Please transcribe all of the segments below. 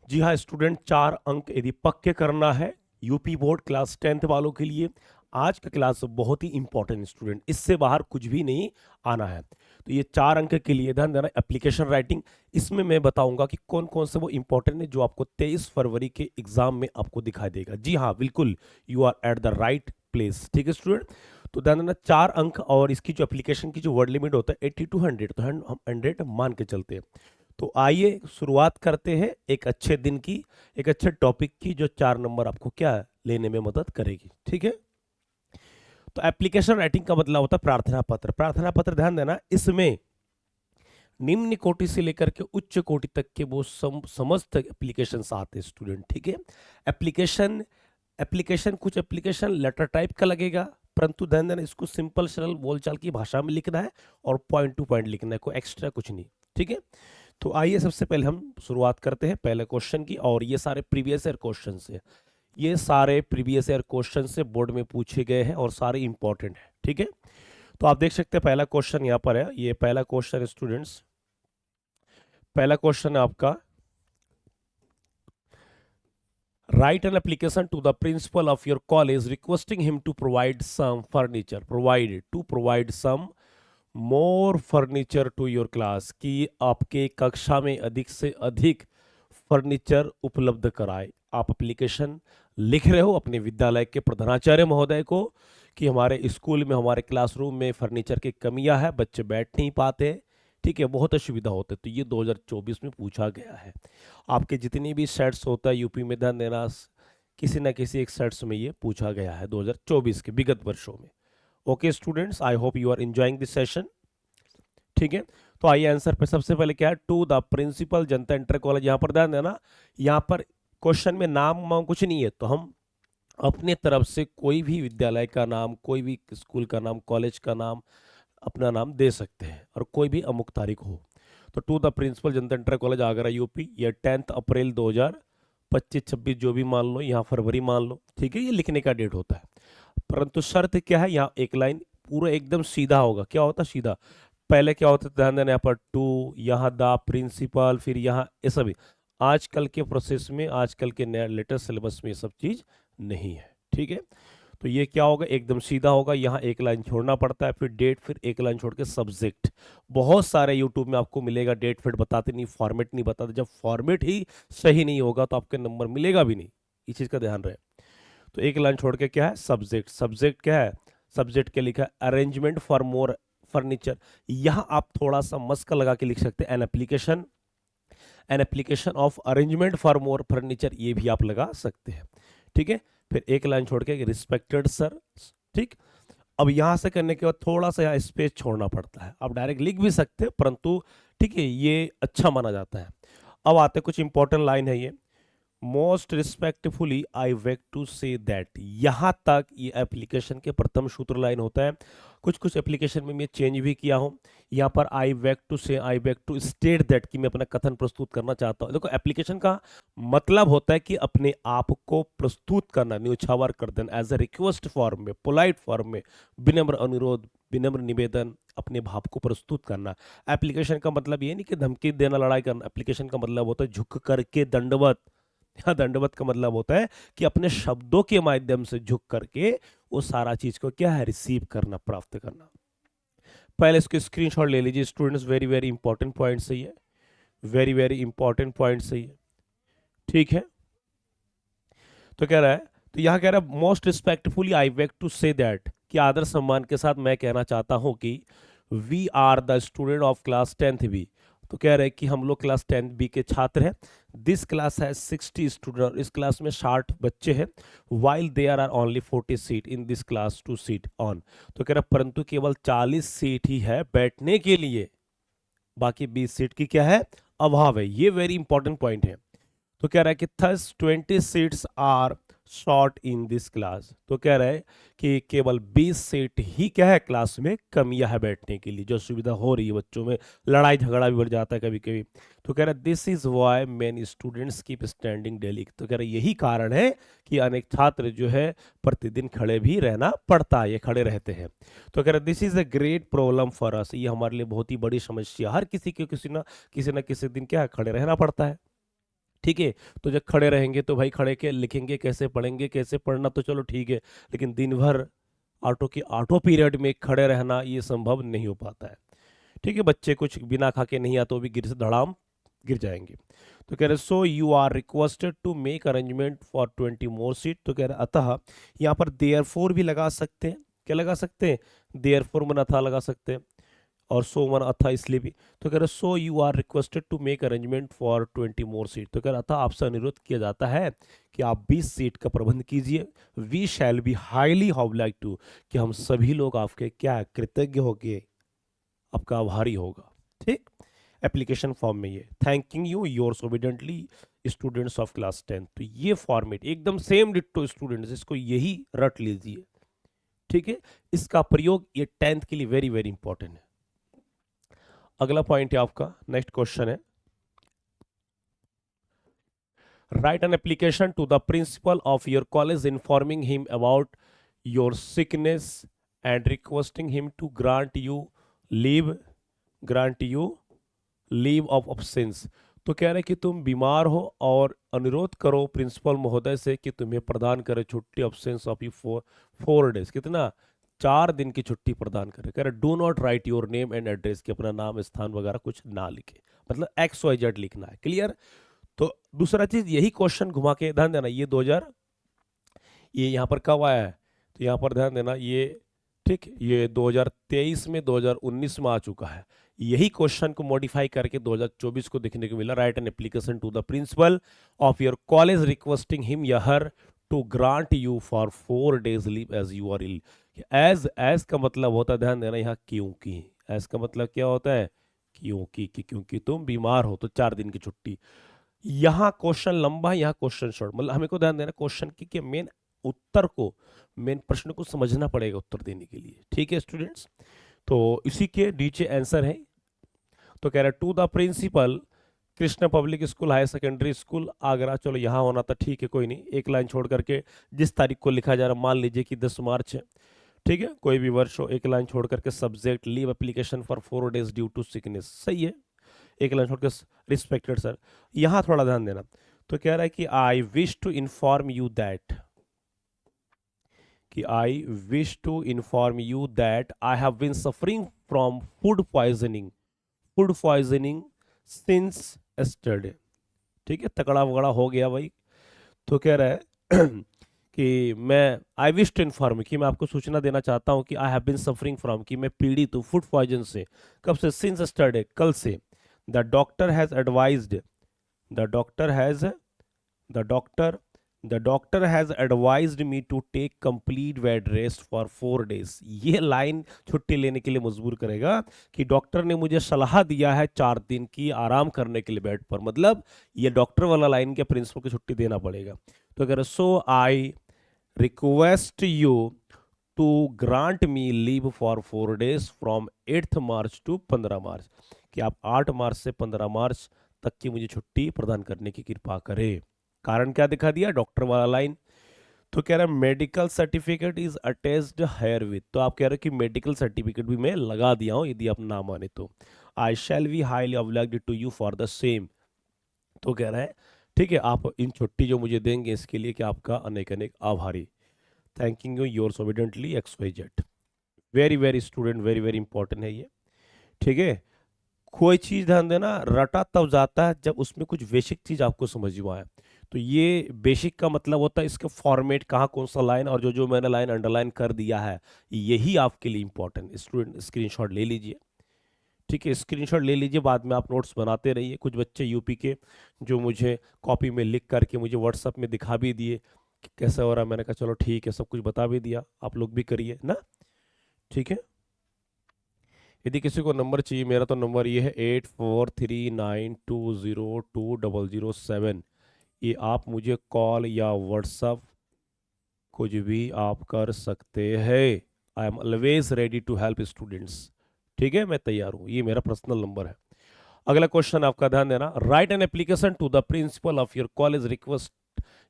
जी हाँ स्टूडेंट, 4 अंक यदि पक्के करना है यूपी बोर्ड क्लास 10th वालों के लिए, आज का क्लास बहुत ही इंपॉर्टेंट स्टूडेंट, इससे बाहर कुछ भी नहीं आना है। तो ये 4 अंक के लिए ध्यान देना, एप्लीकेशन राइटिंग। इसमें मैं बताऊंगा कि कौन कौन से वो इंपॉर्टेंट है जो आपको 23 फरवरी के एग्जाम में आपको दिखाई देगा। जी हाँ बिल्कुल, you are at the right place. ठीक है स्टूडेंट, तो ध्यान देना 4 अंक, और इसकी जो एप्लीकेशन की जो वर्ड लिमिट होता है 80 to 100, तो हम 100 मान के चलते हैं। तो आइए शुरुआत करते हैं एक अच्छे दिन की, एक अच्छे टॉपिक की, जो 4 नंबर आपको क्या लेने में मदद करेगी। ठीक है, तो एप्लीकेशन राइटिंग का मतलब होता है प्रार्थना पत्र। प्रार्थना पत्र ध्यान देना, इसमें निम्न कोटि से लेकर के उच्च कोटि तक के वो समस्त एप्लीकेशन आते हैं स्टूडेंट। ठीक है, एप्लीकेशन एप्लीकेशन कुछ एप्लीकेशन लेटर टाइप का लगेगा, परंतु ध्यान देना इसको सिंपल सरल बोलचाल की भाषा में लिखना है और पॉइंट टू पॉइंट लिखना है, कोई एक्स्ट्रा कुछ नहीं। ठीक है, तो आइए सबसे पहले हम शुरुआत करते हैं पहले क्वेश्चन की, और ये सारे प्रीवियस ईयर क्वेश्चन से, ये सारे प्रीवियस ईयर क्वेश्चन से बोर्ड में पूछे गए हैं और सारे इंपॉर्टेंट हैं। ठीक है, तो आप देख सकते हैं पहला क्वेश्चन यहाँ पर है, ये पहला क्वेश्चन है स्टूडेंट्स, पहला क्वेश्चन है आपका, write an application to the principal of your college requesting him to provide some furniture, provide some more furniture to your class, कि आपके कक्षा में अधिक से अधिक फर्नीचर उपलब्ध कराए। आप एप्लीकेशन लिख रहे हो अपने विद्यालय के प्रधानाचार्य महोदय को कि हमारे स्कूल में, हमारे क्लासरूम में फर्नीचर की कमियां है, बच्चे बैठ नहीं पाते, ठीक है, बहुत असुविधा होती है। तो ये 2024 में पूछा गया है। आपके जितनी भी सेट्स होता है यूपी में, ध्यान देना किसी ना किसी एक सेट्स में ये पूछा गया है 2024 के विगत वर्षों में। Okay students, I hope you are enjoying this session. ठीक है, तो आइए आंसर पे सबसे पहले क्या है, to the principal Janata inter college. यहाँ पर ध्यान देना, यहाँ पर क्वेश्चन में नाम वाम कुछ नहीं है, तो हम अपने तरफ से कोई भी विद्यालय का नाम, कोई भी स्कूल का नाम, कॉलेज का नाम, अपना नाम दे सकते हैं, और कोई भी अमुक तारीख हो। तो to the principal Janata inter college Agra UP, ये 10 अप्रैल 2025-26 जो भी मान लो, यहाँ फरवरी मान लो। ठीक है, ये लिखने का डेट होता है, परंतु शर्त क्या है, यहाँ एक लाइन पूरा एकदम सीधा होगा। क्या होता है सीधा, पहले क्या होता है ध्यान देना, यहाँ पर टू, यहाँ द प्रिंसिपल, फिर यहाँ ये सभी। आजकल के प्रोसेस में, आजकल के नया लेटेस्ट सिलेबस में ये सब चीज नहीं है। ठीक है, तो ये क्या होगा, एकदम सीधा होगा, यहाँ एक लाइन छोड़ना पड़ता है, फिर डेट, फिर एक लाइन छोड़ के सब्जेक्ट। बहुत सारे यूट्यूब में आपको मिलेगा डेट फिट बताते नहीं, फॉर्मेट नहीं बताते। जब फॉर्मेट ही सही नहीं होगा तो आपके नंबर मिलेगा भी नहीं, इस चीज़ का ध्यान रहे। तो एक लाइन छोड़ के क्या है, सब्जेक्ट। सब्जेक्ट क्या है, सब्जेक्ट के लिखा है अरेंजमेंट फॉर मोर फर्नीचर। यहाँ आप थोड़ा सा मस्क लगा के लिख सकते हैं, an application of arrangement for more furniture, ये भी आप लगा सकते हैं। ठीक है, फिर एक लाइन छोड़ के रिस्पेक्टेड सर। ठीक, अब यहां से करने के बाद थोड़ा सा यहाँ स्पेस छोड़ना पड़ता है, आप डायरेक्ट लिख भी सकते हैं, परंतु ठीक है ये अच्छा माना जाता है। अब आते कुछ इंपॉर्टेंट लाइन है ये, most respectfully I beg to say that. यहाँ तक ये एप्लीकेशन के प्रथम सूत्र लाइन होता है। कुछ कुछ एप्लीकेशन में मैं चेंज भी किया हूँ, यहाँ पर आई वेक टू से, आई वेक टू स्टेट दैट, कि मैं अपना कथन प्रस्तुत करना चाहता हूँ। देखो एप्लीकेशन का मतलब होता है कि अपने आप को प्रस्तुत करना, न्यौछावर कर देना, एज ए रिक्वेस्ट फॉर्म में, पोलाइट फॉर्म में, विनम्र अनुरोध, विनम्र निवेदन, अपने भाव को प्रस्तुत करना। एप्लीकेशन का मतलब ये नहीं कि धमकी देना, लड़ाई करना। एप्लीकेशन का मतलब होता है झुक करके दंडवत। यहाँ दंडवत का मतलब होता है कि अपने शब्दों के माध्यम से झुक करके वो सारा चीज को क्या है, रिसीव करना, प्राप्त करना। पहले इसको स्क्रीनशॉट ले लीजिए students, very very important point सही है, वेरी वेरी इंपॉर्टेंट पॉइंट सही है। ठीक है, तो कह रहा है, तो यहाँ कह रहा है most respectfully I beg to say that, कि आदर सम्मान के साथ मैं कहना चाहता हूं कि we are the student of class 10th B. तो कह रहे हैं कि हम लोग क्लास 10th बी के छात्र हैं। दिस क्लास है 60 स्टूडेंट, इस क्लास में 60 बच्चे हैं। While there are only 40 seat in this class to seat on. तो कह रहा है परंतु केवल 40 सीट ही है बैठने के लिए, बाकी 20 सीट की क्या है, अभाव है। ये वेरी इंपॉर्टेंट पॉइंट है। तो कह रहा है कि thus 20 seats are short in this class. तो कह रहा है कि केवल 20 सीट ही क्या है, क्लास में कमियां है बैठने के लिए, जो सुविधा हो रही है बच्चों में, लड़ाई झगड़ा भी बढ़ जाता है कभी कभी। तो कह रहा है this is why many students keep standing daily. तो कह रहा है यही कारण है कि अनेक छात्र जो है प्रतिदिन खड़े भी रहना पड़ता है, ये खड़े रहते हैं। तो कह रहा है this is a great problem for us, ये हमारे लिए बहुत ही बड़ी समस्या, हर किसी को किसी ना किसी दिन क्या है, खड़े रहना पड़ता है। ठीक है। तो जब खड़े रहेंगे तो भाई खड़े के लिखेंगे कैसे, पढ़ेंगे कैसे, पढ़ना तो चलो ठीक है, लेकिन दिन भर ऑटो पीरियड में खड़े रहना ये संभव नहीं हो पाता है। ठीक है, बच्चे कुछ बिना खा के नहीं आते, वो भी गिर से धड़ाम गिर जाएंगे। तो कह रहे so you are requested to make arrangement for 20 more seat. तो कह रहे अतः, यहाँ पर देयर फोर भी लगा सकते हैं, क्या लगा सकते हैं, देयर फोर मन अथा लगा सकते हैं, और सो मन अथा इसलिए भी। तो कह रहे so you are requested to make arrangement for 20 more seat. तो कह रहा था आपसे अनुरोध किया जाता है कि आप 20 सीट का प्रबंध कीजिए। We shall be highly oblige to, कि हम सभी लोग आपके क्या कृतज्ञ होंगे, आपका आभारी होगा। ठीक, एप्लीकेशन फॉर्म में ये thanking you yours obediently students of class 10। तो ये फॉर्मेट एकदम सेम डिट्टो स्टूडेंट्स, इसको यही रट लीजिए। ठीक है, इसका प्रयोग ये 10th के लिए वेरी वेरी इंपॉर्टेंट है। अगला पॉइंट है आपका, नेक्स्ट क्वेश्चन है, write an application to the principal of your college informing him about your sickness and requesting him to grant you leave of absence. तो कह रहे कि तुम बीमार हो और अनुरोध करो प्रिंसिपल महोदय से कि तुम्हें प्रदान करे छुट्टी, अब्सेंस ऑफ यू 4 डेज, कितना, 4 दिन की छुट्टी प्रदान करे। कह रहे do not right your name and address, कि अपना नाम स्थान वगैरह कुछ ना लिखे, मतलब XYZ लिखना है। क्लियर। तो दूसरा चीज यही क्वेश्चन घुमा के ध्यान देना, ये 2000 ये यहाँ पर कब आया है, तो यहाँ पर ध्यान देना ये, ठीक, ये 2023 में 2019 में आ चुका है। यही क्वेश्चन को मॉडिफाई करके 2024 को देखने को मिला, write an application to the principal of your college requesting him here to grant you for 4 days leave as you are ill. As का मतलब होता है, ध्यान देना यहाँ क्योंकि, एज का मतलब क्या होता है, क्योंकि, कि क्योंकि तुम बीमार हो तो 4 दिन की छुट्टी। यहाँ क्वेश्चन लंबा है, यहाँ क्वेश्चन शॉर्ट, मतलब हमें को ध्यान देना क्वेश्चन की मेन उत्तर को, मेन प्रश्न को समझना पड़ेगा उत्तर देने के लिए। ठीक है स्टूडेंट्स, तो इसी के नीचे आंसर है। तो कह रहा है to the principal Krishna public school higher secondary school Agra, चलो यहाँ होना था, ठीक है कोई नहीं, एक लाइन छोड़ करके जिस तारीख को लिखा जा रहा, मान लीजिए कि 10 मार्च है, ठीक है, कोई भी वर्ष हो, एक लाइन छोड़ करके subject leave application for 4 days due to sickness, सही है, एक लाइन छोड़ के रिस्पेक्टेड सर। यहाँ थोड़ा ध्यान देना, तो कह रहा है कि I wish to inform you that, कि I wish to inform you that I have been suffering from food poisoning since yesterday. ठीक है, तकड़ा वगड़ा हो गया भाई। तो कह रहा है कि मैं आई विश टू इन्फॉर्म, कि मैं आपको सूचना देना चाहता हूं कि I have been suffering from, कि मैं पीड़ित हूँ फूड पॉइजन से, कब से, सिंस एस्टरडे, कल से। The doctor has advised, the doctor has the doctor the doctor has advised me to take complete bed rest for 4 days. ये लाइन छुट्टी लेने के लिए मजबूर करेगा, कि डॉक्टर ने मुझे सलाह दिया है 4 दिन की आराम करने के लिए बेड पर, मतलब ये डॉक्टर वाला लाइन के प्रिंसिपल की छुट्टी देना पड़ेगा। तो अगर so I request you to grant me leave for 4 days from 8 March to 15 March, कि आप 8 मार्च से 15 मार्च तक की मुझे छुट्टी प्रदान करने की कृपा करें। कारण क्या दिखा दिया, डॉक्टर वाला लाइन। तो कह रहा है medical certificate is attached herewith, तो आप कह रहे हो कि मेडिकल सर्टिफिकेट भी मैं लगा दिया हूं, यदि आप ना माने तो। I shall be highly obliged to you for the same. तो कह रहा है ठीक है, आप इन छुट्टी जो मुझे देंगे इसके लिए कि आपका अनेक अनेक आभारी। Thanking you yours obediently XYZ। Very very student, very very important है ये। ठीक है, कोई चीज ध्यान देना, रटा तब जाता है जब उसमें कुछ बेसिक चीज आपको समझ में आए। तो ये बेसिक का मतलब होता है इसका फॉर्मेट कहाँ, कौन सा लाइन, और जो जो मैंने लाइन अंडरलाइन कर दिया है यही आपके लिए इंपॉर्टेंट। स्टूडेंट स्क्रीनशॉट ले लीजिए, ठीक है, स्क्रीनशॉट ले लीजिए, बाद में आप नोट्स बनाते रहिए। कुछ बच्चे यूपी के जो मुझे कॉपी में लिख करके मुझे व्हाट्सअप में दिखा भी दिए कि कैसा हो रहा है, मैंने कहा चलो ठीक है, सब कुछ बता भी दिया, आप लोग भी करिए ना। ठीक है, यदि किसी को नंबर चाहिए, मेरा तो नंबर ये है 8439202007। ये आप मुझे कॉल या व्हाट्सअप कुछ भी आप कर सकते हैं। I am always ready to help students. ठीक है, मैं तैयार हूँ, ये मेरा पर्सनल नंबर है। अगला क्वेश्चन आपका ध्यान देना, write an application to the principal of your college request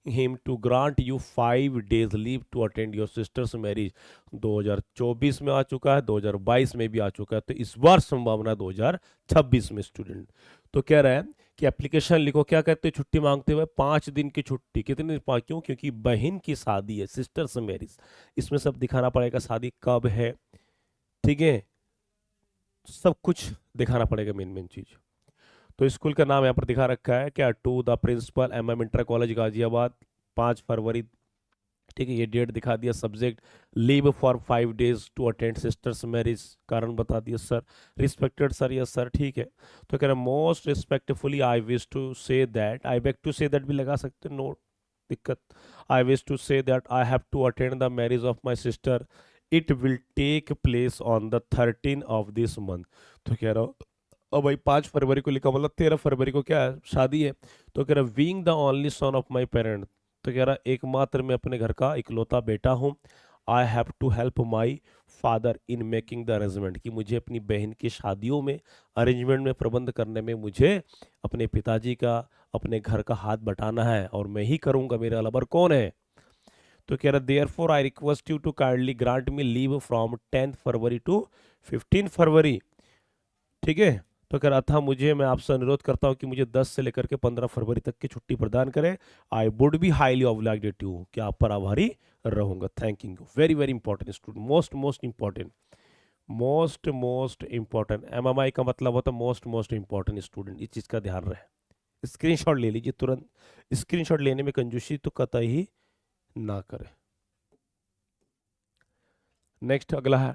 him to grant you 5 days leave to attend your sister's marriage. 2024 में आ चुका है, 2022 में भी आ चुका है, तो इस बार संभावना 2026 में स्टूडेंट। तो कह रहा है कि एप्लीकेशन लिखो, क्या कहते हैं छुट्टी मांगते हुए 5 दिन की छुट्टी। कितने दिन? क्यों? क्योंकि बहन की शादी है, सिस्टर्स मैरिज। इसमें सब दिखाना पड़ेगा, शादी कब है, ठीक है, सब कुछ दिखाना पड़ेगा, मेन मेन चीज। तो स्कूल का नाम यहाँ पर दिखा रखा है क्या, to the principal MM inter college Ghaziabad, 5 February, ठीक है, ये डेट दिखा दिया। Subject leave for 5 days to attend sister's marriage, कारण बता दिया sir. Respected sir, yes sir, ठीक है। तो कह रहे most respectfully I wish to say that, I beg to say that भी लगा सकते, नो दिक्कत। I wish to say that I have to attend the marriage of my sister, it will take place on the 13 of this month. तो कह रहा हूँ और भाई 5 फरवरी को लिखा, मतलब 13 फरवरी को क्या है, शादी है। तो कह रहा being the only son of my parent, तो कह रहा एकमात्र मैं अपने घर का इकलौता बेटा हूँ। I have to help my father in making the arrangement, कि मुझे अपनी बहन की शादियों में, अरेंजमेंट में, प्रबंध करने में मुझे अपने पिताजी का, अपने घर का हाथ बटाना है, और मैं ही करूँगा, मेरे अलावा कौन है। तो कह रहा therefore I request you to kindly grant me leave from 10 February to 15 February, ठीक है। तो कह रहा था मुझे, मैं आपसे अनुरोध करता हूं कि मुझे 10 से लेकर के 15 फरवरी तक की छुट्टी प्रदान करें। I would be highly obliged to you, कि आप पर आभारी रहूंगा, thanking you. Very very important student, most most important, most most important. MMI का मतलब होता है मोस्ट मोस्ट इंपॉर्टेंट स्टूडेंट, इस चीज का ध्यान रहे। स्क्रीनशॉट ले लीजिए तुरंत, स्क्रीनशॉट लेने में कंजूसी तो कतई ही ना करें। नेक्स्ट अगला है,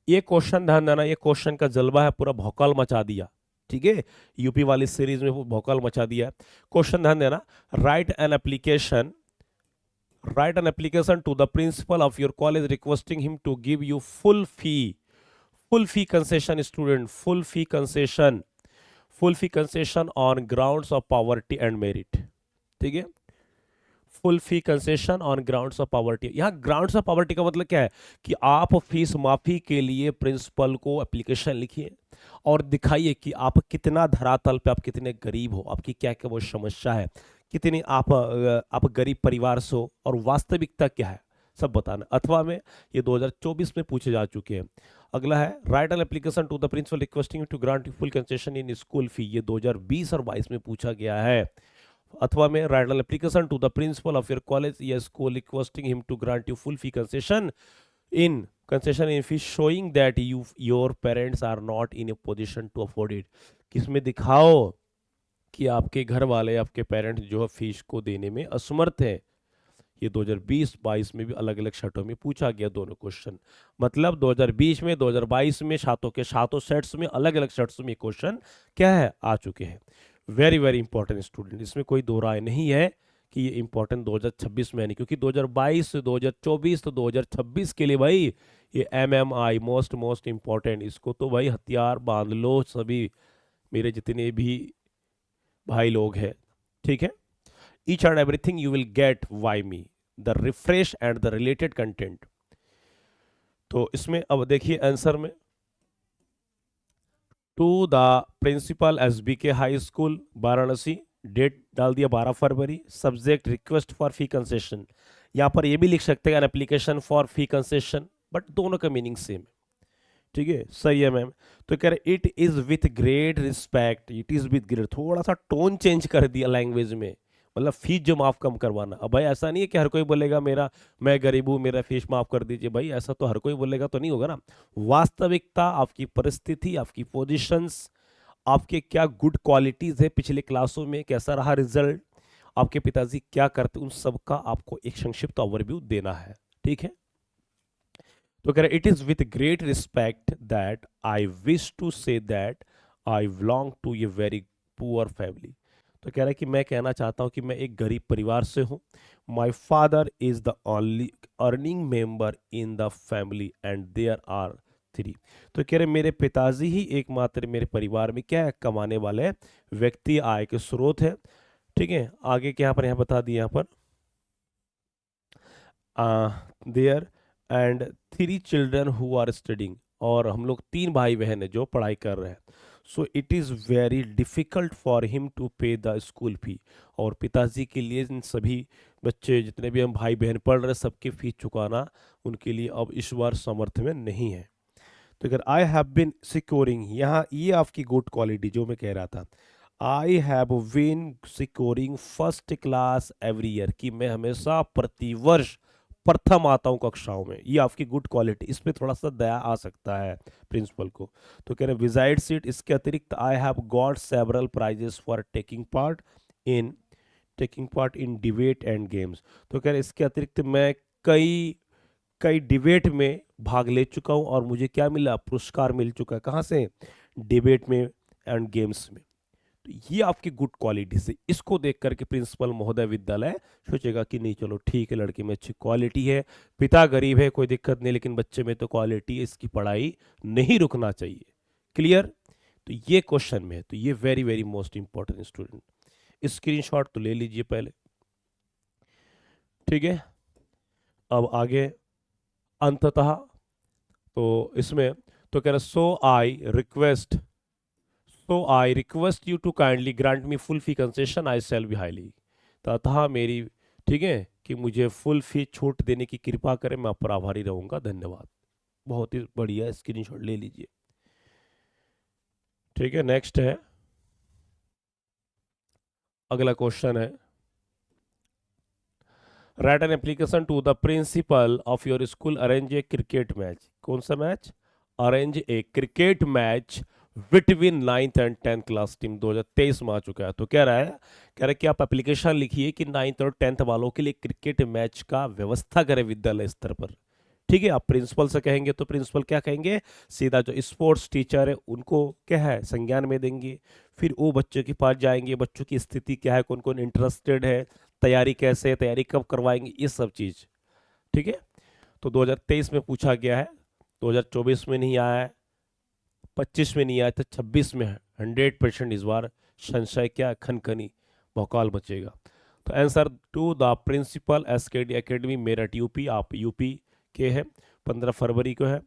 ये क्वेश्चन ध्यान देना, ये क्वेश्चन का जलवा है, पूरा भौकाल मचा दिया, ठीक है, यूपी वाली सीरीज में वो भौकाल मचा दिया है। क्वेश्चन ध्यान देना, write an application, write an application to the principal of your college requesting him to give you full fee concession student, full fee concession on grounds of poverty and merit, ठीक है, full fee concession on grounds of poverty. यहाँ grounds of poverty का मतलब क्या है, कि आप fees माफी के लिए प्रिंसिपल को एप्लीकेशन लिखिए और दिखाइए कि आप कितना धरातल पे, आप कितने गरीब हो, आपकी क्या क्या वो समस्या है, कितनी आप गरीब परिवार से हो, और वास्तविकता क्या है, सब बताना। अथवा में ये 2024 में पूछे जा चुके हैं। अगला है, write an application to the principal requesting to grant full concession in school fee, ये 2020 और 22 में पूछा गया है। अथवा में write an application to the principal of your college या school requesting him to grant you full fee concession in fee showing that you your parents are not in a position to afford it, किसमें दिखाओ कि आपके घर वाले, आपके parents जो है फीस को देने में असमर्थ हैं। ये 2020-22 में भी अलग अलग शर्टों में पूछा गया दोनों क्वेश्चन, मतलब 2020 में, 2022 में सातों के सातों सेट्स में, अलग अलग सेट्स में क्वेश्चन क्या है, आ चुके हैं। वेरी वेरी इंपॉर्टेंट स्टूडेंट, इसमें कोई दो राय नहीं है कि ये इंपॉर्टेंट 2026 में नहीं, क्योंकि 2022 से 2024 तो 2026 के लिए भाई ये MMI मोस्ट मोस्ट इंपॉर्टेंट, इसको तो भाई हथियार बांध लो सभी मेरे जितने भी भाई लोग हैं, ठीक है। each and everything you will get by me, the refresh and the related content। तो इसमें अब देखिए आंसर में, to the principal SBK high school Varanasi, date डाल दिया 12 February, subject request for fee concession. यहाँ पर ये भी लिख सकते हैं application for fee concession, but दोनों का मीनिंग सेम है, ठीक है, सही है मैम। तो कह रहे it is with great respect, it is with great, थोड़ा सा टोन चेंज कर दिया लैंग्वेज में, मतलब फीस जो माफ कम करवाना। अब भाई ऐसा नहीं है कि हर कोई बोलेगा मेरा, मैं गरीब हूं मेरा फीस माफ कर दीजिए, भाई ऐसा तो हर कोई बोलेगा तो नहीं होगा ना। वास्तविकता, आपकी परिस्थिति, आपकी पोजीशंस, आपके क्या गुड क्वालिटीज है, पिछले क्लासों में कैसा रहा रिजल्ट, आपके पिताजी क्या करते, उन सब का आपको एक संक्षिप्त ओवरव्यू देना है, ठीक है। तो कह रहे it is with great respect that I wish to say that I belong to a very poor family. तो कह रहा है कि मैं कहना चाहता हूं कि मैं एक गरीब परिवार से हूं। My father is the only earning member in the family and there are 3। तो कह रहे मेरे पिताजी ही एकमात्र मेरे परिवार में क्या है, कमाने वाले व्यक्ति, आय के स्रोत है, ठीक है। आगे क्या पर यहाँ बता दिया, यहाँ पर there and 3 children who are studying, और हम लोग 3 भाई बहन है जो पढ़ाई कर रहे हैं। So it is very difficult for him to pay the school fee, और पिताजी के लिए इन सभी बच्चे जितने भी हम भाई बहन पढ़ रहे हैं सबकी फीस चुकाना उनके लिए अब इस बार सामर्थ्य में नहीं है। तो अगर आई हैव बिन सिक्योरिंग, यहाँ ये आपकी गुड क्वालिटी जो मैं कह रहा था, I have been securing first class every year, कि मैं हमेशा प्रतिवर्ष प्रथम आता हूँ कक्षाओं में। ये आपकी गुड क्वालिटी, इस पे थोड़ा सा दया आ सकता है प्रिंसिपल को। तो कह रहे बिसाइड्स इट, इसके अतिरिक्त I have got several prizes for in taking part in debate and games. तो कह रहे इसके अतिरिक्त मैं कई कई डिबेट में भाग ले चुका हूँ और मुझे क्या मिला, पुरस्कार मिल चुका है। कहाँ से? डिबेट में एंड गेम्स में। तो ये आपकी गुड क्वालिटी से, इसको देख करके प्रिंसिपल महोदय विद्यालय सोचेगा कि नहीं चलो ठीक है, लड़के में अच्छी क्वालिटी है, पिता गरीब है कोई दिक्कत नहीं, लेकिन बच्चे में तो क्वालिटी है, इसकी पढ़ाई नहीं रुकना चाहिए। क्लियर? तो ये क्वेश्चन में है, तो ये very very most important student. Screenshot तो ले लीजिए पहले, ठीक है। अब आगे अंततः तो इसमें तो कह रहा I request you to kindly grant me full fee concession, I shall be highly. तथा मेरी, ठीक है, कि मुझे फुल फी छूट देने की कृपा करें, मैं आप पर आभारी रहूंगा, धन्यवाद। बहुत ही बढ़िया, स्क्रीनशॉट ले लीजिए। ठीक है, नेक्स्ट है, अगला क्वेश्चन है, write an application to the principal of your school arrange a cricket match. कौन सा match? Arrange a cricket match between 9th and 10th class team. 2023 में आ चुका है। तो कह रहा है, कि आप एप्लीकेशन लिखिए कि 9th और 10th वालों के लिए क्रिकेट मैच का व्यवस्था करें विद्यालय स्तर पर। ठीक है, आप प्रिंसिपल से कहेंगे तो प्रिंसिपल क्या कहेंगे, सीधा जो स्पोर्ट्स टीचर है उनको क्या है संज्ञान में देंगे। फिर वो बच्चों के पास जाएंगे, बच्चों की स्थिति क्या है, कौन कौन इंटरेस्टेड है, तैयारी कैसे है, तैयारी कब करवाएंगे, ये सब चीज़। ठीक है, तो 2023 में पूछा गया है, 2024 में नहीं आया है, 25 में नहीं आया था, 26 में है। 100% इस बार संशय क्या, खनखनी भौकाल बचेगा। तो answer to the principal SKD academy Meerut UP, आप यूपी के हैं, 15 फरवरी को है।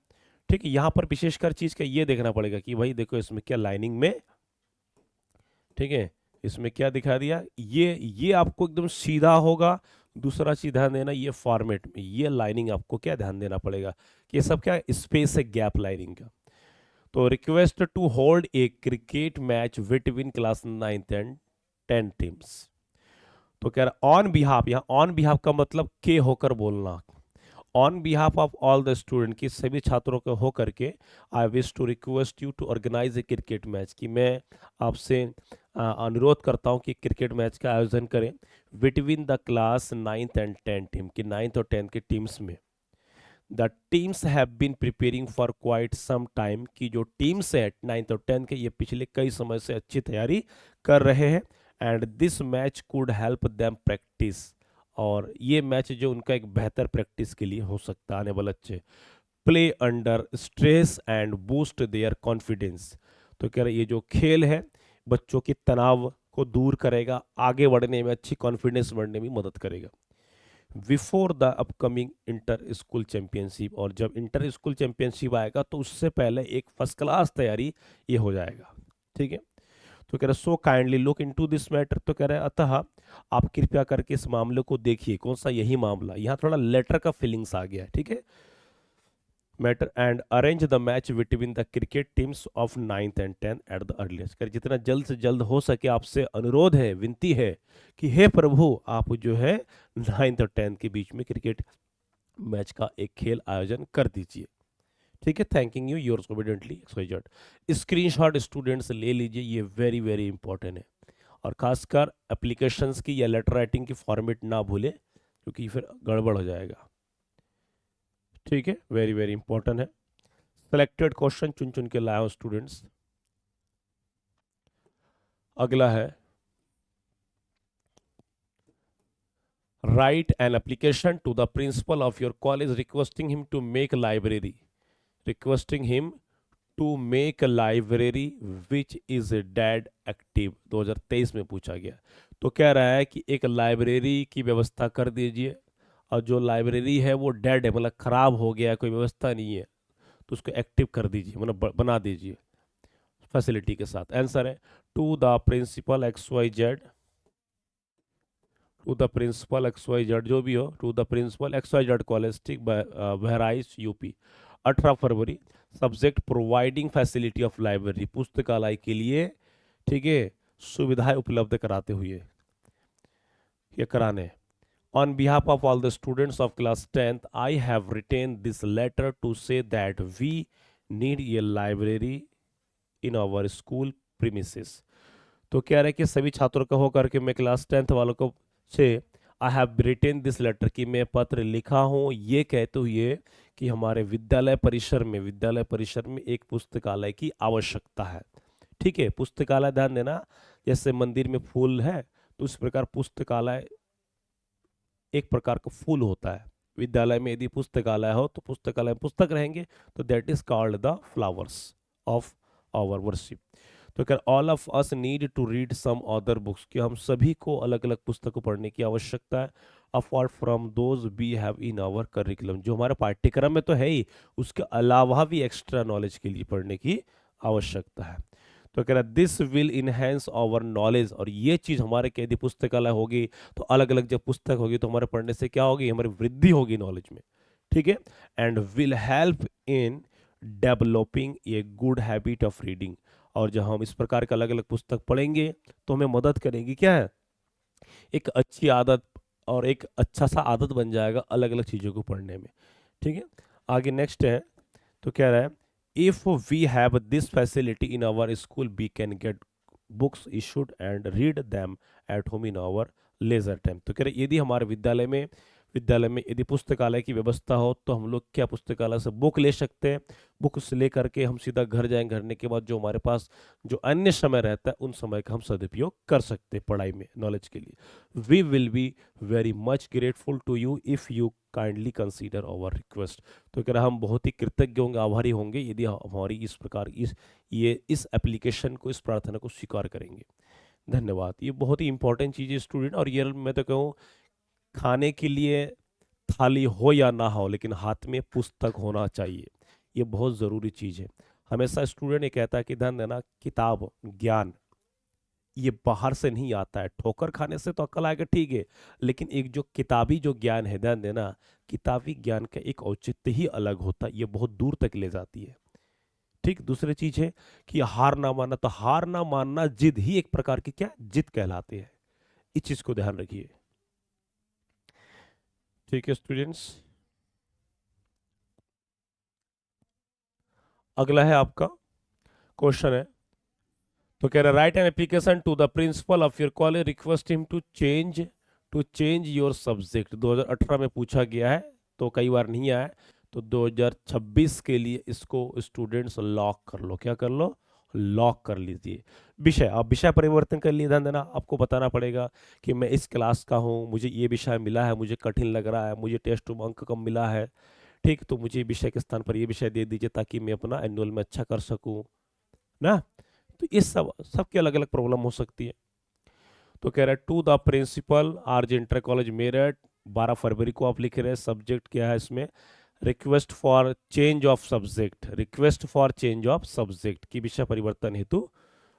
ठीक है, यहाँ पर विशेषकर चीज़ का ये देखना पड़ेगा कि भाई देखो इसमें क्या लाइनिंग में, ठीक है, इसमें क्या दिखा दिया, ये आपको एकदम सीधा होगा। दूसरा चीज ध्यान देना, ये फॉर्मेट में ये लाइनिंग आपको क्या ध्यान देना पड़ेगा कि ये सब क्या स्पेस है गैप लाइनिंग का। तो request to hold a cricket match between class 9th and 10th teams. तो कह रहा ऑन बिहाफ, यहाँ ऑन बिहाफ का मतलब के होकर बोलना, on behalf of all the student, की सभी छात्रों के हो करके I wish to request you to organise a cricket match, कि मैं आपसे अनुरोध करता हूं कि क्रिकेट मैच का आयोजन करें between the class 9th and 10th team, की 9th और 10th के टीम्स में। The teams have been preparing for quite some time, की जो टीम्स है 9th और 10th के, ये पिछले कई समय से अच्छी तैयारी कर रहे हैं। And this match could help them practice, और ये मैच जो उनका एक बेहतर प्रैक्टिस के लिए हो सकता है आने वाले अच्छे, play under stress and boost their confidence. तो कह रहे ये जो खेल है बच्चों के तनाव को दूर करेगा, आगे बढ़ने में, अच्छी कॉन्फिडेंस बढ़ने में मदद करेगा। Before the upcoming inter school championship, और जब इंटर स्कूल चैंपियनशिप आएगा तो उससे पहले एक फर्स्ट क्लास तैयारी ये हो जाएगा। ठीक है, तो कह रहे so kindly look into this matter. तो कह रहे अतः आप कृपया करके इस मामले को देखिए। कौन सा? यही मामला, यहाँ थोड़ा लेटर का फीलिंग्स आ गया है। ठीक है, matter and arrange the match between the cricket teams of 9th and 10th at the earliest. कर जितना जल्द से जल्द हो सके आपसे अनुरोध है, विनती है कि हे प्रभु आप जो है 9th और 10th के बीच में क्रिकेट मैच का एक खेल आयोजन कर दीजिए। ठीक है, thanking you yours obediently XYZ. Screenshot students ले लीजिए, ये वेरी वेरी इंपॉर्टेंट है, और खासकर एप्लीकेशंस की या लेटर राइटिंग की फॉर्मेट ना भूले, क्योंकि फिर गड़बड़ हो जाएगा। ठीक है, वेरी वेरी इंपॉर्टेंट है। सेलेक्टेड क्वेश्चन चुन चुन के लाया हूं स्टूडेंट्स। अगला है, write an application to the principal of your college requesting him to make library, requesting him to make library which is dead active. 2023 में पूछा गया। तो कह रहा है कि एक लाइब्रेरी की व्यवस्था कर दीजिए, और जो लाइब्रेरी है वो डेड है, मतलब खराब हो गया है, कोई व्यवस्था नहीं है, तो उसको एक्टिव कर दीजिए, मतलब बना दीजिए फैसिलिटी के साथ। आंसर है to the principal X Y Z, to the principal X Y Z, जो भी हो, to the principal X Y Z college, ठीक, Bahraich UP, 18 February. Subject providing facility of library, पुस्तकालय के लिए, ठीक है, सुविधाएं उपलब्ध कराते हुए ये कराने। On behalf of all the students of class 10th, I have written this letter to say that we need a library in our school premises. तो कह रहे हैं कि सभी छात्रों का होकर के मैं क्लास 10th वालों को से I have written this letter कि मैं पत्र लिखा हूँ ये कहते हुए कि हमारे विद्यालय परिसर में एक पुस्तकालय की आवश्यकता है। ठीक है, पुस्तकालय ध्यान देना, जैसे मंदिर में फूल है तो उस प्रकार पुस्तकालय एक प्रकार का फूल होता है। विद्यालय में यदि पुस्तकालय हो तो पुस्तकालय में पुस्तक रहेंगे, तो that is called the flowers of our worship. तो क्या all of us need to read some other books, कि हम सभी को अलग अलग पुस्तकों पढ़ने की आवश्यकता है। Apart from those we have in our curriculum, जो हमारे पाठ्यक्रम में तो है ही, उसके अलावा भी एक्स्ट्रा नॉलेज के लिए पढ़ने की आवश्यकता है। तो कह रहा है this will enhance our knowledge, और ये चीज़ हमारे यदि पुस्तकालय होगी तो अलग अलग जब पुस्तक होगी तो हमारे पढ़ने से क्या होगी, हमारी वृद्धि होगी नॉलेज में। ठीक है, and will help in developing a good habit of reading, और जब हम इस प्रकार के अलग अलग पुस्तक पढ़ेंगे तो हमें मदद करेगी, क्या है, एक अच्छी आदत, और एक अच्छा सा आदत बन जाएगा अलग अलग चीज़ों को पढ़ने में। ठीक है, आगे नेक्स्ट है, तो कह रहा है if we have this facility in our school we can get books issued and read them at home in our leisure time। तो कह रहे यदि हमारे विद्यालय में यदि पुस्तकालय की व्यवस्था हो तो हम लोग क्या पुस्तकालय से बुक ले सकते हैं। बुक से ले करके हम सीधा घर जाएंगे, घर के बाद जो हमारे पास जो अन्य समय रहता है उन समय का हम सदुपयोग कर सकते हैं पढ़ाई में, नॉलेज के लिए। We will be very much grateful to you if you kindly consider our request. तो कह रहा हम बहुत ही कृतज्ञ होंगे, आभारी होंगे यदि हमारी इस प्रकार इस एप्लीकेशन को, इस प्रार्थना को स्वीकार करेंगे। धन्यवाद। ये बहुत ही इंपॉर्टेंट चीज़ है स्टूडेंट, और ये मैं तो कहूँ खाने के लिए थाली हो या ना हो लेकिन हाथ में पुस्तक होना चाहिए, ये बहुत ज़रूरी चीज़ है। हमेशा स्टूडेंट ये कहता है कि ध्यान देना, किताब ज्ञान ये बाहर से नहीं आता है, ठोकर खाने से तो अक्ल आएगा ठीक है, लेकिन एक जो किताबी जो ज्ञान है, ध्यान देना, किताबी ज्ञान का एक औचित्य ही अलग होता है, ये बहुत दूर तक ले जाती है। ठीक, दूसरी चीज है कि हार ना मानना, तो हार ना मानना जिद ही एक प्रकार की क्या जिद कहलाती है, इस चीज को ध्यान रखिए। ठीक है स्टूडेंट्स, अगला है आपका क्वेश्चन है, तो कह रहा है write an application to the principal of your college request him to change your subject. 2018 में पूछा गया है तो कई बार नहीं आया, तो 2026 के लिए इसको स्टूडेंट्स लॉक कर लो। क्या कर लो, लॉक कर लीजिए। विषय, आप विषय परिवर्तन कर लिए, ध्यान देना, आपको बताना पड़ेगा कि मैं इस क्लास का हूँ, मुझे ये विषय मिला है, मुझे कठिन लग रहा है, मुझे टेस्ट में अंक कम मिला है। ठीक, तो मुझे विषय के स्थान पर ये विषय दे दीजिए ताकि मैं अपना एनुअल में अच्छा कर सकूँ ना। तो इस सबकी अलग अलग प्रॉब्लम हो सकती है। तो कह रहा है to the principal RJ inter college Meerut, 12 फरवरी को आप लिख रहे हैं। सब्जेक्ट क्या है इसमें, request for change of subject की विषय परिवर्तन हेतु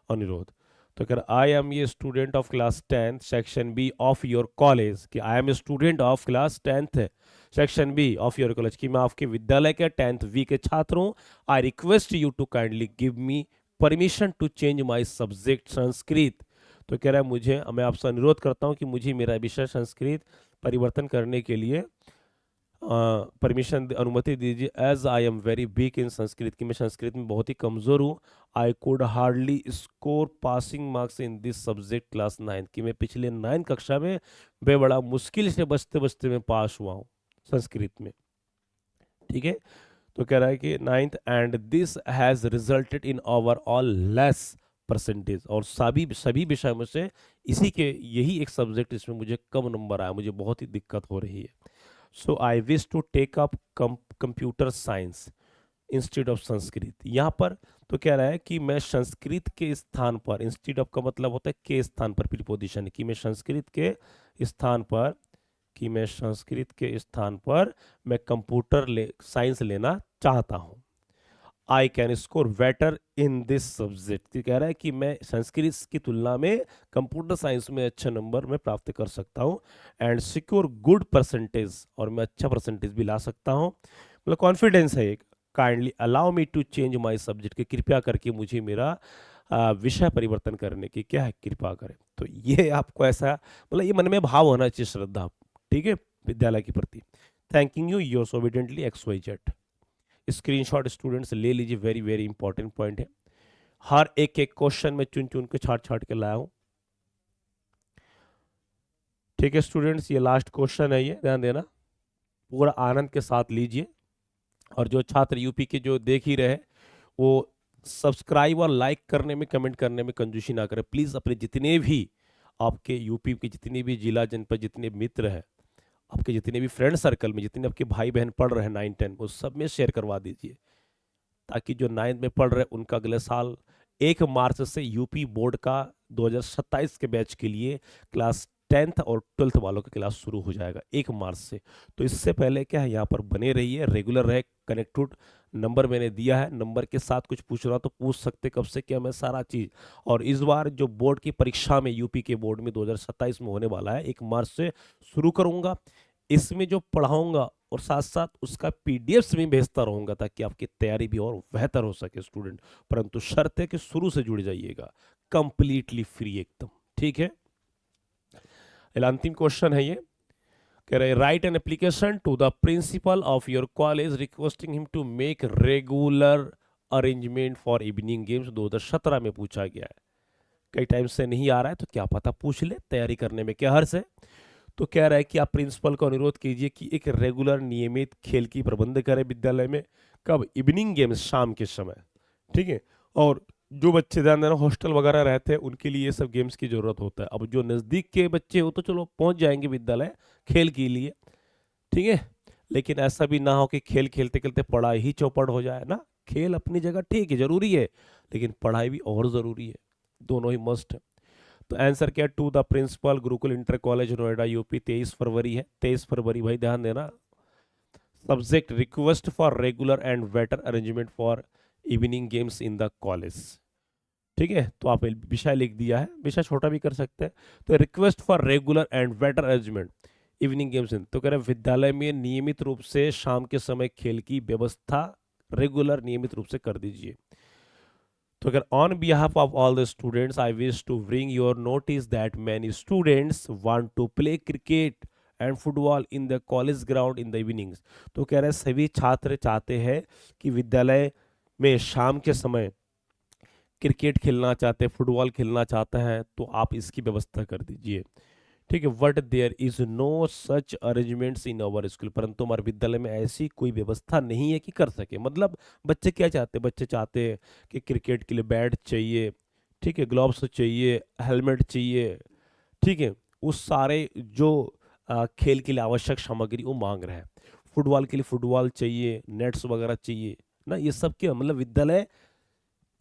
अनुरोध। तो कह रहा I am a student of class 10th section B of your college, कि I am a student of class 10th section B of your college, कि मैं आपके विद्यालय के 10th वी के छात्र हूँ। I request you to kindly give me permission to change my subject Sanskrit. तो कह रहा है मैं आपसे अनुरोध करता हूँ कि मुझे मेरा विषय संस्कृत परिवर्तन करने के लिए परमिशन, अनुमति दीजिए। As I am very weak in Sanskrit, की मैं संस्कृत में बहुत ही कमज़ोर हूँ। I could hardly score passing marks in this subject class 9, की मैं पिछले 9 कक्षा में बड़ा मुश्किल से बचते बचते मैं पास हुआ हूँ संस्कृत में। ठीक है, तो कह रहा है कि 9th and this has resulted in overall less percentage, और सभी विषयों में से यही एक सब्जेक्ट इसमें मुझे कम नंबर आया, मुझे बहुत ही दिक्कत हो रही है। So I wish to take up computer science institute of Sanskrit. यहाँ पर तो कह रहा है कि मैं संस्कृत के स्थान पर, इंस्टीट्यूट ऑफ का मतलब होता है के स्थान पर प्रीपोजिशन, कि मैं संस्कृत के स्थान पर मैं कंप्यूटर साइंस लेना चाहता हूँ। I can score better in this subject, कह रहा है कि मैं संस्कृत की तुलना में कंप्यूटर साइंस में अच्छे नंबर में प्राप्त कर सकता हूँ। एंड सिक्योर गुड परसेंटेज, और मैं अच्छा परसेंटेज भी ला सकता हूँ, मतलब कॉन्फिडेंस है एक। Kindly allow me to change my subject, कि कृपया करके मुझे मेरा विषय परिवर्तन करने की क्या है कृपा करें। तो ये आपको ऐसा मतलब ये मन में भाव होना चाहिए, श्रद्धा, ठीक है, विद्यालय के प्रति। Thanking you yours obediently XYZ। Screenshot students ले लीजिए, वेरी वेरी इंपॉर्टेंट पॉइंट है। हर एक एक क्वेश्चन में चुन चुन के छाट छाट के लाया हूं। ठीक है स्टूडेंट्स, ये लास्ट क्वेश्चन है, ये ध्यान देना, पूरा आनंद के साथ लीजिए। और जो छात्र यूपी के जो देख ही रहे, वो सब्सक्राइब और लाइक करने में, कमेंट करने में कंजूसी ना करें प्लीज़। अपने जितने भी आपके यूपी के जितने भी जिला जनपद जितने मित्र हैं, आपके जितने भी फ्रेंड सर्कल में जितने आपके भाई बहन पढ़ रहे हैं 9-10, वो सब में शेयर करवा दीजिए, ताकि जो 9th में पढ़ रहे हैं उनका अगले साल 1 मार्च से यूपी बोर्ड का 2027 के बैच के लिए क्लास 10th और 12th वालों का क्लास शुरू हो जाएगा 1 मार्च से। तो इससे पहले क्या है, यहाँ पर बने रहिए, रेगुलर रहे, कनेक्टेड। नंबर मैंने दिया है, नंबर के साथ कुछ पूछ रहा तो पूछ सकते कब से क्या, मैं सारा चीज़। और इस बार जो बोर्ड की परीक्षा में यूपी के बोर्ड में 2027 में होने वाला है 1 मार्च से शुरू करूंगा। इसमें जो पढ़ाऊंगा और साथ साथ उसका पीडीएफ्स भी भेजता रहूंगा, ताकि आपकी तैयारी भी और बेहतर हो सके स्टूडेंट। परंतु शर्त है कि शुरू से जुड़ जाइएगा, कंप्लीटली फ्री एकदम, ठीक है। अंतिम क्वेश्चन है ये, कह रहे write an application to the principal of your college requesting him to make regular arrangement for evening games. 2017 में पूछा गया है, कई टाइम से नहीं आ रहा है तो क्या पता पूछ ले, तैयारी करने में क्या हर्ज है। तो कह रहा है कि आप प्रिंसिपल को अनुरोध कीजिए कि एक रेगुलर नियमित खेल की प्रबंध करें विद्यालय में। कब? इवनिंग गेम्स, शाम के समय, ठीक है। और जो बच्चे ध्यान देना हॉस्टल वगैरह रहते हैं उनके लिए ये सब गेम्स की जरूरत होता है। अब जो नज़दीक के बच्चे हो तो चलो पहुंच जाएंगे विद्यालय खेल के लिए, ठीक है। लेकिन ऐसा भी ना हो कि खेल खेलते खेलते पढ़ाई ही चौपट हो जाए ना। खेल अपनी जगह ठीक है, जरूरी है, लेकिन पढ़ाई भी और ज़रूरी है, दोनों ही मस्ट है। तो आंसर क्या, to the principal Gurukul inter college Noida UP. 23 फरवरी है, 23 फरवरी भाई ध्यान देना। Subject request for regular and better arrangement for evening games in the college, ठीक है। तो आप विषय लिख दिया है, विषय छोटा भी कर सकते हैं। तो request for regular and better arrangement evening games in, तो कह रहे हैं विद्यालय में नियमित रूप से शाम के समय खेल की व्यवस्था रेगुलर नियमित रूप से कर दीजिए। तो अगर on behalf of all the students I wish to bring your notice that many students want to play cricket and football in the college ground in the evenings. तो कह रहे हैं सभी छात्र चाहते हैं कि विद्यालय में शाम के समय क्रिकेट खेलना चाहते हैं, फुटबॉल खेलना चाहते हैं, तो आप इसकी व्यवस्था कर दीजिए, ठीक है। But there is no such arrangements in our school, परंतु हमारे विद्यालय में ऐसी कोई व्यवस्था नहीं है कि कर सके। मतलब बच्चे क्या चाहते हैं, बच्चे चाहते हैं कि क्रिकेट के लिए बैट चाहिए, ठीक है, ग्लव्स चाहिए, हेलमेट चाहिए, ठीक है, उस सारे जो खेल के लिए आवश्यक सामग्री वो मांग रहे हैं। फुटबॉल के लिए फुटबॉल चाहिए, नेट्स वगैरह चाहिए ना, ये सब क्या मतलब विद्यालय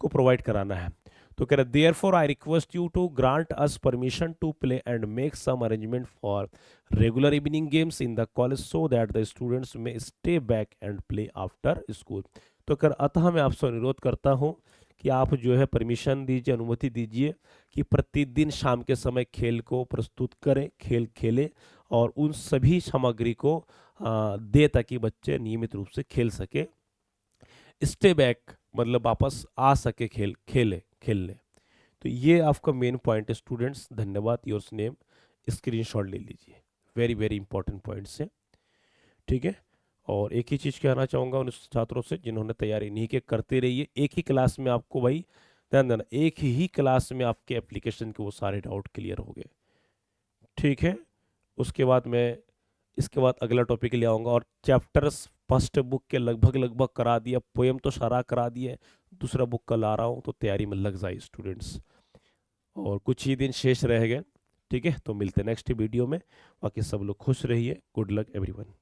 को प्रोवाइड कराना है। तो कह रहे therefore I request you to grant us permission to play and make some arrangement for regular evening games in the college so that the students may stay back and play after school. तो कर अतः मैं आपसे अनुरोध करता हूँ कि आप जो है परमिशन दीजिए, अनुमति दीजिए कि प्रतिदिन शाम के समय खेल को प्रस्तुत करें, खेल खेलें और उन सभी सामग्री को दे ताकि बच्चे नियमित रूप से खेल सके। स्टे बैक मतलब वापस आ सके, खेलने। तो ये आपका मेन पॉइंट है स्टूडेंट्स। धन्यवाद। योर्स नेम स्क्रीनशॉट ले लीजिए, वेरी वेरी इंपॉर्टेंट पॉइंट्स है, ठीक है। और एक ही चीज़ कहना चाहूँगा उन छात्रों से जिन्होंने तैयारी नहीं की, करते रहिए। एक ही क्लास में आपको भाई ध्यान देना, एक ही क्लास में आपके एप्लीकेशन के वो सारे डाउट क्लियर हो गए, ठीक है। उसके बाद मैं इसके बाद अगला टॉपिक ले आऊँगा और चैप्टर्स फर्स्ट बुक के लगभग करा दिया, पोएम तो सारा करा दिए, दूसरा बुक कल आ रहा हूँ, तो तैयारी में लग जाए स्टूडेंट्स। और कुछ ही दिन शेष रह गए, ठीक है। तो मिलते हैं नेक्स्ट वीडियो में, बाकी सब लोग खुश रहिए। Good luck everyone.